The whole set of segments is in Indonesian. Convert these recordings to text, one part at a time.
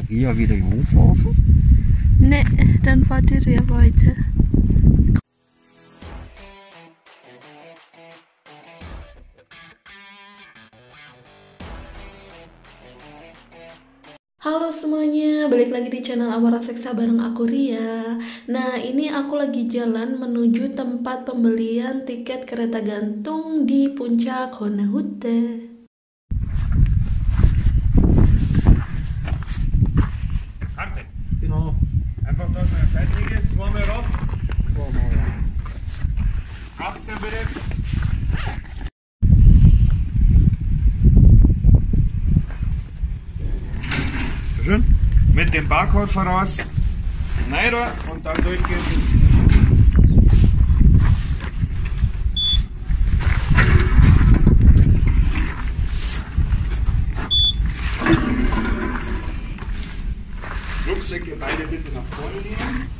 Ihr wieder im Hofofen? Ne, dann fahrt ihr ja weiter. Halo semuanya, balik lagi di channel Amara Seksa bareng aku Ria. Nah, ini aku lagi jalan menuju tempat pembelian tiket kereta gantung di puncak Hornahutte. Karte. Genau. Einfach da eine Seitlinie, zweimal rauf. Zweimal, ja. 18 bitte. Schön. Mit dem Barcode voraus. Nein, und dann durchgehen. Rucksäcke beide bitte nach vorne nehmen.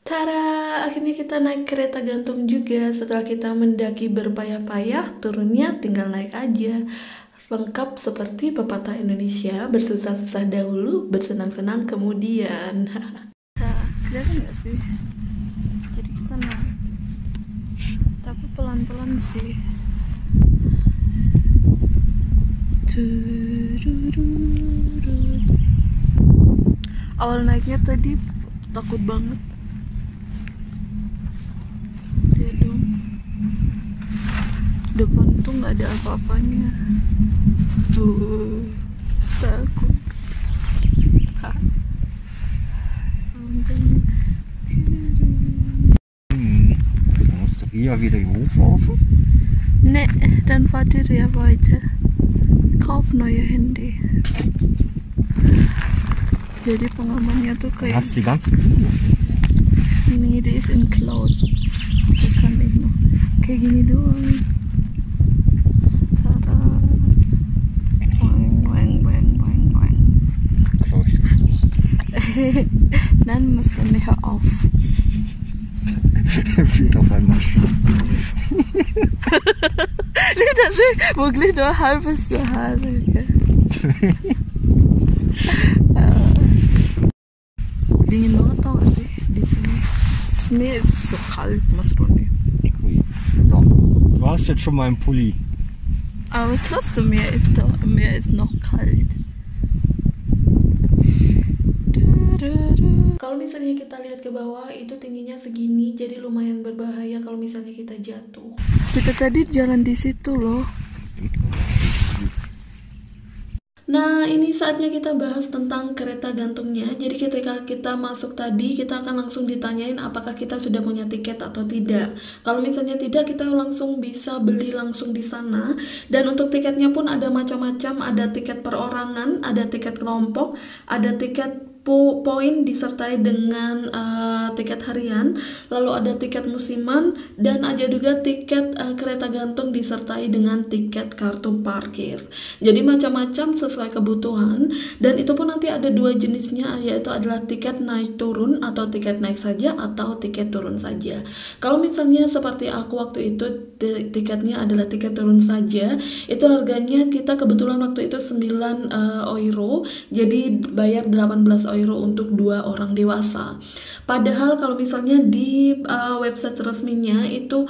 Tada, akhirnya kita naik kereta gantung juga. Setelah kita mendaki berpayah-payah, turunnya tinggal naik aja. Lengkap seperti pepatah Indonesia, bersusah-susah dahulu, bersenang-senang kemudian. Nah, kelihatan nggak sih? Jadi kita naik, tapi pelan-pelan sih. Awal naiknya tadi takut banget. Lihat dong, depan tuh nggak ada apa-apanya. Takut. Sampai Musst du eher wieder im Hofofen? Ne, dann fahrt ihr ja weiter. Kauf neue Handy. Jadi pengamannya tuh kayak Hast die ganzen ini, die ist in Cloud. Das kann ich noch kayak gini doang. Tada. Weng, weng, weng, weng, weng. Dann müssen wir hör auf. Fehlt auf einmal schon. Lihat sih, wirklich nur halbes Haar. Dingin banget tau gak sih di sini. Mir ist so kalt, Mas Ronny. Ja. Du hast jetzt schon mal einen Pulli. Aber trotzdem, mir ist noch kalt. Kalau misalnya kita lihat ke bawah, itu tingginya segini, jadi lumayan berbahaya kalau misalnya kita jatuh. Kita tadi jalan di situ loh. Nah, ini saatnya kita bahas tentang kereta gantungnya. Jadi ketika kita masuk tadi, kita akan langsung ditanyain apakah kita sudah punya tiket atau tidak. Kalau misalnya tidak, kita langsung bisa beli langsung di sana. Dan untuk tiketnya pun ada macam-macam. Ada tiket perorangan, ada tiket kelompok, ada tiket poin disertai dengan tiket harian, lalu ada tiket musiman, dan ada juga tiket kereta gantung disertai dengan tiket kartu parkir. Jadi macam-macam sesuai kebutuhan, dan itu pun nanti ada dua jenisnya, yaitu adalah tiket naik turun atau tiket naik saja atau tiket turun saja. Kalau misalnya seperti aku waktu itu tiketnya adalah tiket turun saja, itu harganya kita kebetulan waktu itu 9 euro, jadi bayar 18 euro untuk 2 orang dewasa. Padahal kalau misalnya di website resminya itu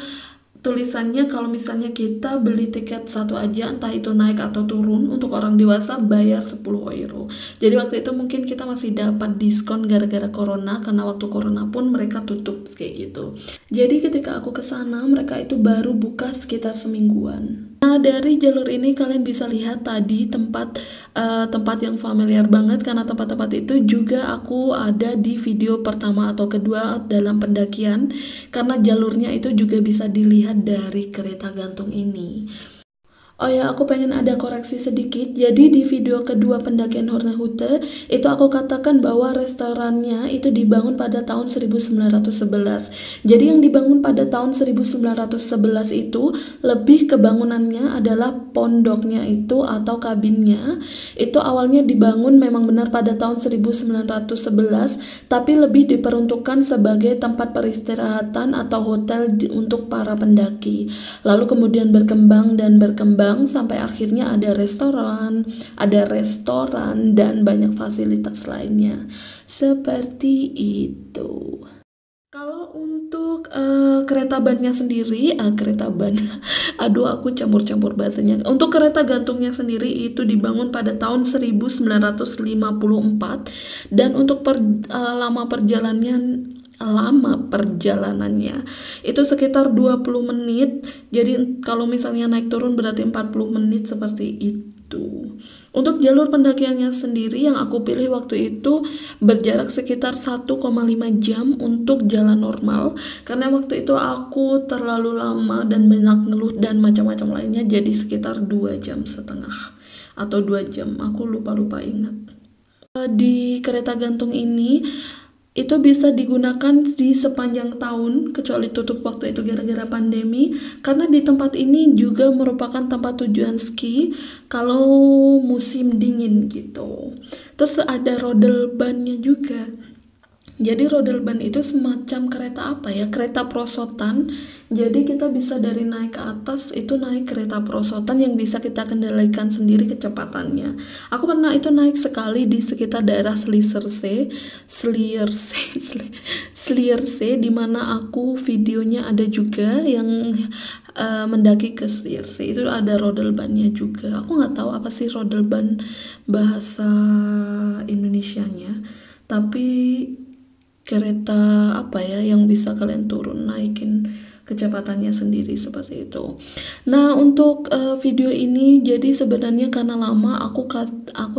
tulisannya kalau misalnya kita beli tiket satu aja, entah itu naik atau turun, untuk orang dewasa bayar 10 euro. Jadi waktu itu mungkin kita masih dapat diskon gara-gara corona, karena waktu corona pun mereka tutup kayak gitu. Jadi ketika aku kesana, mereka itu baru buka sekitar semingguan. Nah, dari jalur ini kalian bisa lihat tadi tempat yang familiar banget, karena tempat-tempat itu juga aku ada di video pertama atau kedua dalam pendakian, karena jalurnya itu juga bisa dilihat dari kereta gantung ini. Oh ya, aku pengen ada koreksi sedikit. Jadi di video kedua pendakian Hornahutte itu aku katakan bahwa restorannya itu dibangun pada tahun 1911. Jadi yang dibangun pada tahun 1911 itu lebih ke bangunannya adalah pondoknya itu atau kabinnya. Itu awalnya dibangun memang benar pada tahun 1911, tapi lebih diperuntukkan sebagai tempat peristirahatan atau hotel untuk para pendaki. Lalu kemudian berkembang gang sampai akhirnya ada restoran dan banyak fasilitas lainnya. Seperti itu. Kalau untuk kereta bannya sendiri, aduh aku campur-campur bahasanya. Untuk kereta gantungnya sendiri itu dibangun pada tahun 1954 dan untuk lama perjalanannya itu sekitar 20 menit. Jadi kalau misalnya naik turun berarti 40 menit seperti itu. Untuk jalur pendakiannya sendiri yang aku pilih waktu itu berjarak sekitar 1,5 jam untuk jalan normal, karena waktu itu aku terlalu lama dan banyak ngeluh dan macam-macam lainnya, jadi sekitar 2,5 jam atau 2 jam, aku lupa ingat. Di kereta gantung ini itu bisa digunakan di sepanjang tahun kecuali tutup waktu itu gara-gara pandemi, karena di tempat ini juga merupakan tempat tujuan ski kalau musim dingin gitu. Terus ada rodel bannya juga. Jadi rodel ban itu semacam kereta kereta prosotan. Jadi kita bisa dari naik ke atas itu naik kereta prosotan yang bisa kita kendalikan sendiri kecepatannya. Aku pernah itu naik sekali di sekitar daerah Sliersee, di mana aku videonya ada juga yang mendaki ke Sliersee. Itu ada rodel bannya juga. Aku nggak tahu apa sih rodel ban bahasa Indonesianya, tapi kereta yang bisa kalian turun naikin kecepatannya sendiri seperti itu. Nah untuk video ini jadi sebenarnya karena lama aku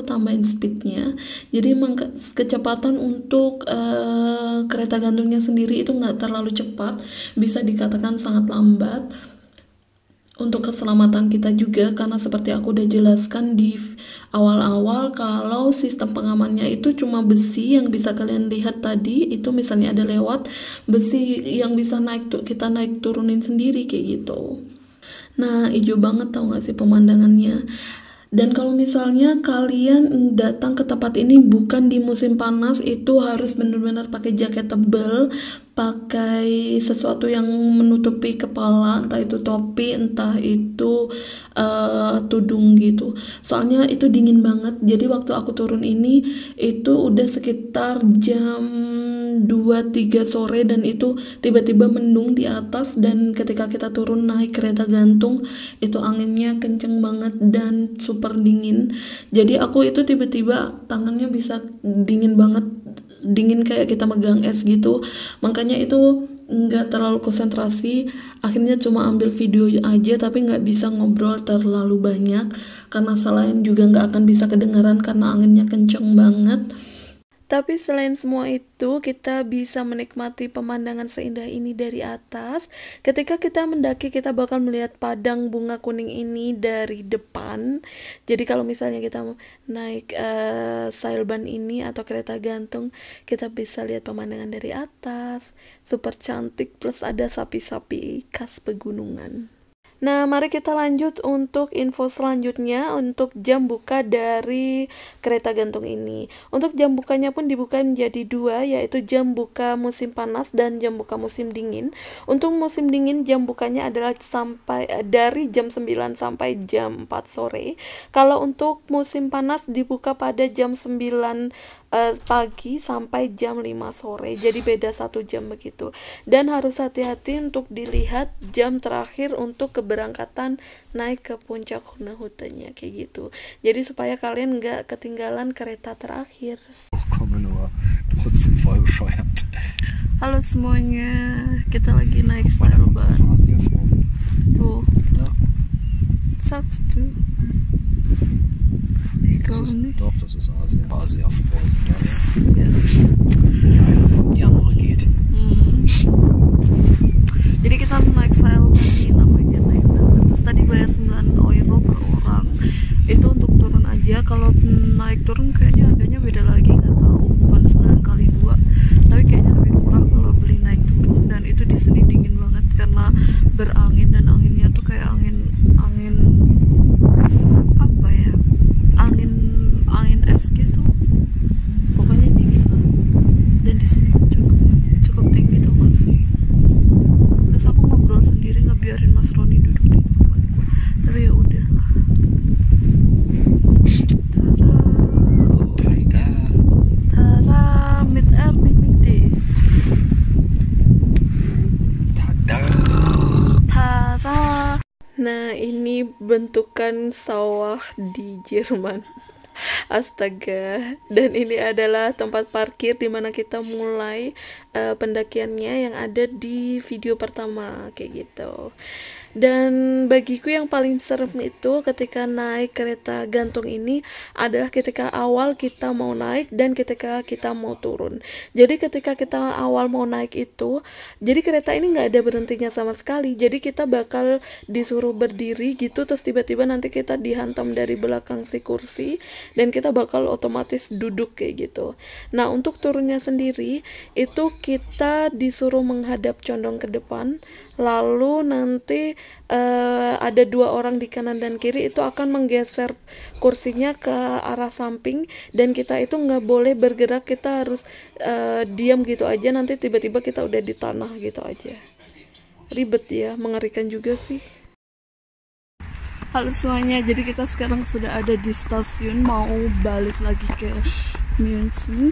tambahin speednya, jadi kecepatan untuk kereta gantungnya sendiri itu nggak terlalu cepat, bisa dikatakan sangat lambat. Untuk keselamatan kita juga, karena seperti aku udah jelaskan di awal-awal kalau sistem pengamannya itu cuma besi yang bisa kalian lihat tadi, itu misalnya ada lewat besi yang bisa kita naik turunin sendiri kayak gitu. Nah hijau banget, tau gak sih pemandangannya. Dan kalau misalnya kalian datang ke tempat ini bukan di musim panas, itu harus benar-benar pakai jaket tebal, pakai sesuatu yang menutupi kepala, entah itu topi, entah itu tudung gitu. Soalnya itu dingin banget. Jadi waktu aku turun ini itu udah sekitar jam 2-3 sore dan itu tiba-tiba mendung di atas, dan ketika kita turun naik kereta gantung itu anginnya kenceng banget dan super dingin. Jadi aku itu tiba-tiba tangannya bisa dingin banget, dingin kayak kita megang es gitu. Makanya itu nggak terlalu konsentrasi, akhirnya cuma ambil video aja tapi nggak bisa ngobrol terlalu banyak karena selain juga nggak akan bisa kedengaran karena anginnya kenceng banget. Tapi selain semua itu, kita bisa menikmati pemandangan seindah ini dari atas. Ketika kita mendaki, kita bakal melihat padang bunga kuning ini dari depan. Jadi kalau misalnya kita naik sailban ini atau kereta gantung, kita bisa lihat pemandangan dari atas. Super cantik, plus ada sapi-sapi khas pegunungan. Nah, mari kita lanjut untuk info selanjutnya untuk jam buka dari kereta gantung ini. Untuk jam bukanya pun dibuka menjadi 2, yaitu jam buka musim panas dan jam buka musim dingin. Untuk musim dingin jam bukanya adalah dari jam 9 sampai jam 4 sore. Kalau untuk musim panas dibuka pada jam 9 pagi sampai jam 5 sore, jadi beda 1 jam begitu. Dan harus hati-hati untuk dilihat jam terakhir untuk keberangkatan naik ke puncak Hornahutennya kayak gitu, jadi supaya kalian nggak ketinggalan kereta terakhir. Halo semuanya, kita lagi naik sailban. Tuh, sucks tuh. Doch, das ist Asien. Asia verfolgt. Ja. Die andere geht. Jadi kita naik sailban, namanya naik sailban. Terus tadi bayar 9 euro per orang. Itu untuk turun aja. Kalau naik turun kayaknya harganya beda lagi, nggak tahu. Bukan 9 kali 2, tapi kayaknya lebih murah kalau beli naik turun. Dan itu di sini dingin banget karena berangin, dan anginnya tuh kayak angin apa ya? Angin es gitu, pokoknya dingin lah. Dan di sini cukup tinggi tuh masih. Terus aku ngobrol sendiri, nggak biarin Mas Roni duduk di tempatku, tapi ya udahlah. bentukan sawah di Jerman. Astaga. Dan ini adalah tempat parkir di mana kita mulai pendakiannya yang ada di video pertama kayak gitu. Dan bagiku yang paling serem itu ketika naik kereta gantung ini adalah ketika awal kita mau naik dan ketika kita mau turun. Jadi ketika kita awal mau naik itu, jadi kereta ini nggak ada berhentinya sama sekali. Jadi kita bakal disuruh berdiri gitu, terus tiba-tiba nanti kita dihantam dari belakang si kursi dan kita bakal otomatis duduk kayak gitu. Nah, untuk turunnya sendiri itu kita disuruh menghadap condong ke depan, lalu nanti ada 2 orang di kanan dan kiri itu akan menggeser kursinya ke arah samping dan kita itu nggak boleh bergerak, kita harus diam gitu aja, nanti tiba-tiba kita udah di tanah gitu aja. Ribet ya, mengerikan juga sih. Halo semuanya, jadi kita sekarang sudah ada di stasiun, mau balik lagi ke München.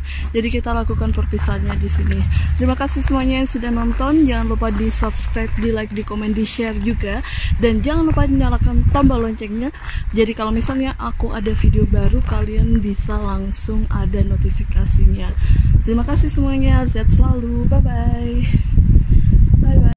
Jadi kita lakukan perpisahannya di sini. Terima kasih semuanya yang sudah nonton. Jangan lupa di subscribe, di like, di komen, di share juga. Dan jangan lupa nyalakan tombol loncengnya. Jadi kalau misalnya aku ada video baru, kalian bisa langsung ada notifikasinya. Terima kasih semuanya. Sehat selalu. Bye bye. Bye bye.